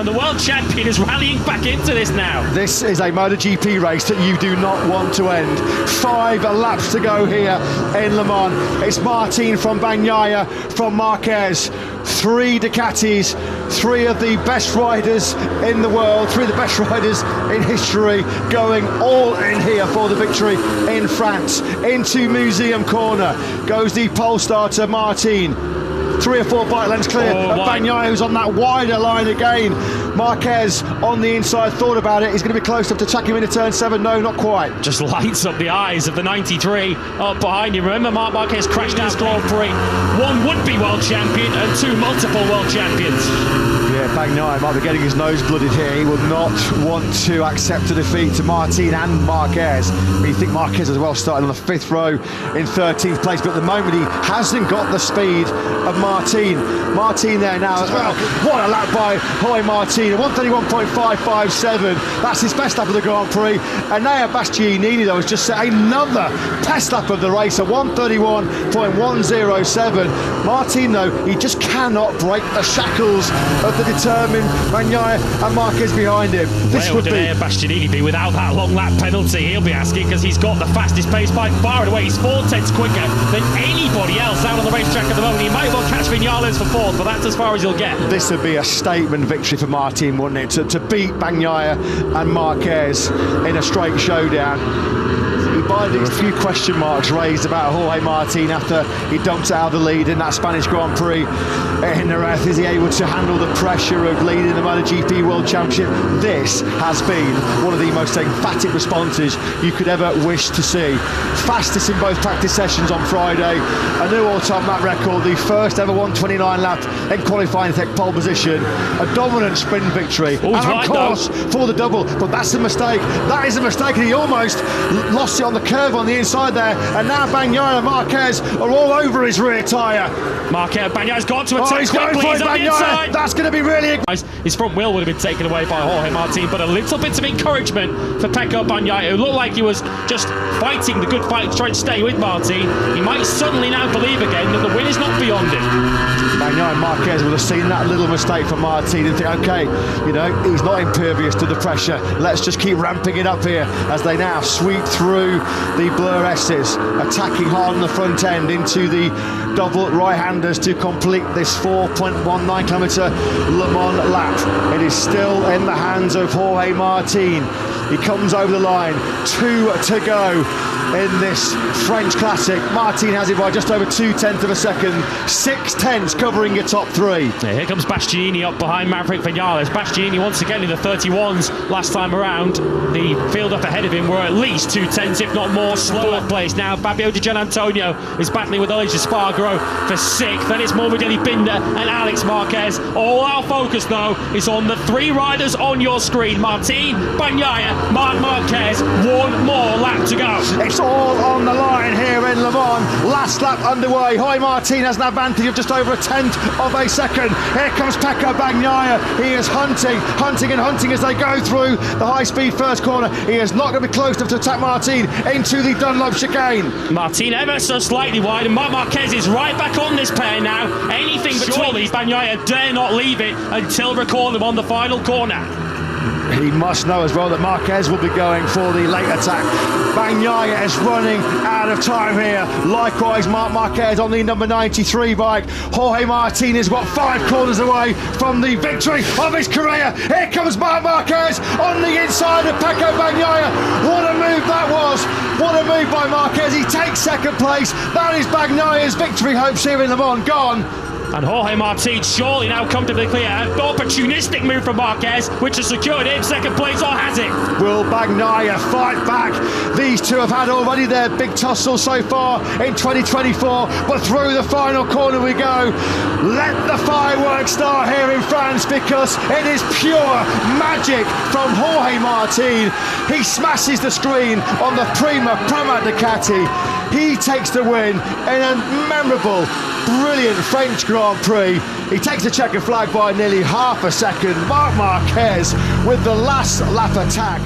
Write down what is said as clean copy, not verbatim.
and the world champion is rallying back into this now. This is a MotoGP race that you do not want to end. 5 laps to go here in Le Mans. It's Martin from Bagnaia, from Marquez. 3 Ducatis, 3 of the best riders in the world, 3 of the best riders in history, going all in here for the victory in France. Into Museum Corner goes the pole starter Martin. 3 or 4 bike lengths clear of Bagnaia, who's on that wider line again. Marquez on the inside, thought about it. He's going to be close up to chuck him into turn 7. No, not quite. Just lights up the eyes of the 93 up behind him. Remember, Marc Marquez crashed in his Grand Prix. 1 would-be world champion and 2 multiple world champions. Yeah, Bagnaia might be getting his nose blooded here. He will not want to accept a defeat to Martin and Marquez. But you think Marquez as well starting on the 5th row in 13th place, but at the moment he hasn't got the speed of Martin. Martin there now as well. What a lap by Jorge Martin. 131.557. That's his best lap of the Grand Prix. Enea Bastianini though has just set another best lap of the race at 131.107. Martin though, he just cannot break the shackles of the determined Bagnaia and Marquez behind him. This Where would Enea Bastianini be without that long lap penalty? He'll be asking, because he's got the fastest pace by far and away. He's 4/10 quicker than anybody else out on the racetrack at the moment. He might well catch Vinales for 4th, but that's as far as he'll get. This would be a statement victory for Martin, wouldn't it? To beat Bagnaia and Marquez in a straight showdown. There were a few question marks raised about Jorge Martin after he dumped out of the lead in that Spanish Grand Prix in Jerez. Is he able to handle the pressure of leading the MotoGP World Championship? This has been one of the most emphatic responses you could ever wish to see. Fastest in both practice sessions on Friday, a new all-time lap record, the first ever 129 lap in qualifying to take pole position, a dominant sprint victory, and of course for the double. But that's a mistake. That is a mistake, and he almost lost it on the curve on the inside there, and now Bagnaia and Marquez are all over his rear tyre. Bagnaia's got to attack quickly. He's on the inside. That's going to be really... His front wheel would have been taken away by Jorge Martin, but a little bit of encouragement for Pecco Bagnaia, who looked like he was just fighting the good fight to try and stay with Martin. He might suddenly now believe again that the win is not beyond him. Bagnaia and Marquez will have seen that little mistake from Martin and think, okay, you know, he's not impervious to the pressure. Let's just keep ramping it up here as they now sweep through the Blur S's, attacking hard on the front end into the double right-handers to complete this 4.19 kilometre Le Mans lap. It is still in the hands of Jorge Martin. He comes over the line, 2 to go in this French Classic. Martin has it by just over 2/10 of a second, 6/10 covering your top 3. Yeah, here comes Bastianini up behind Maverick Vinales. Bastianini once again in the 31s last time around. The field up ahead of him were at least 2/10, if not more. Slower place now. Fabio Di Gianantonio is battling with Elijah Spargaro for 6th. Then it's Morbidelli Binder and Alex Marquez. All our focus though is on the 3 riders on your screen. Martin, Bagnaia, Marc Marquez. 1 more lap to go. It's all on the line here in Le Mans. Last lap underway. Jorge Martin has an advantage of just over 1/10 of a second. Here comes Pecco Bagnaia. He is hunting as they go through the high-speed first corner. He is not going to be close enough to attack Martin into the Dunlop chicane. Martin ever so slightly wide, and Marc Marquez is right back on this pair now. Anything but surely Bagnaia dare not leave it until recall them on the final corner. He must know as well that Marquez will be going for the late attack. Bagnaia is running out of time here. Likewise, Marc Marquez on the number 93 bike. Jorge Martin is, 5 corners away from the victory of his career. Here comes Marc Marquez on the inside of Pecco Bagnaia. What a move that was. What a move by Marquez. He takes 2nd place. That is Bagnaia's victory hopes here in Le Mans gone. And Jorge Martin surely now comfortably clear. An opportunistic move from Marquez, which has secured him 2nd place, or has it? Will Bagnaia fight back? These two have had already their big tussle so far in 2024, but through the final corner we go. Let the fireworks start here in France, because it is pure magic from Jorge Martin. He smashes the screen on the Prima Ducati. He takes the win in a memorable, brilliant French Grand Prix. He takes the checkered flag by nearly half a second. Marc Marquez with the last lap attack.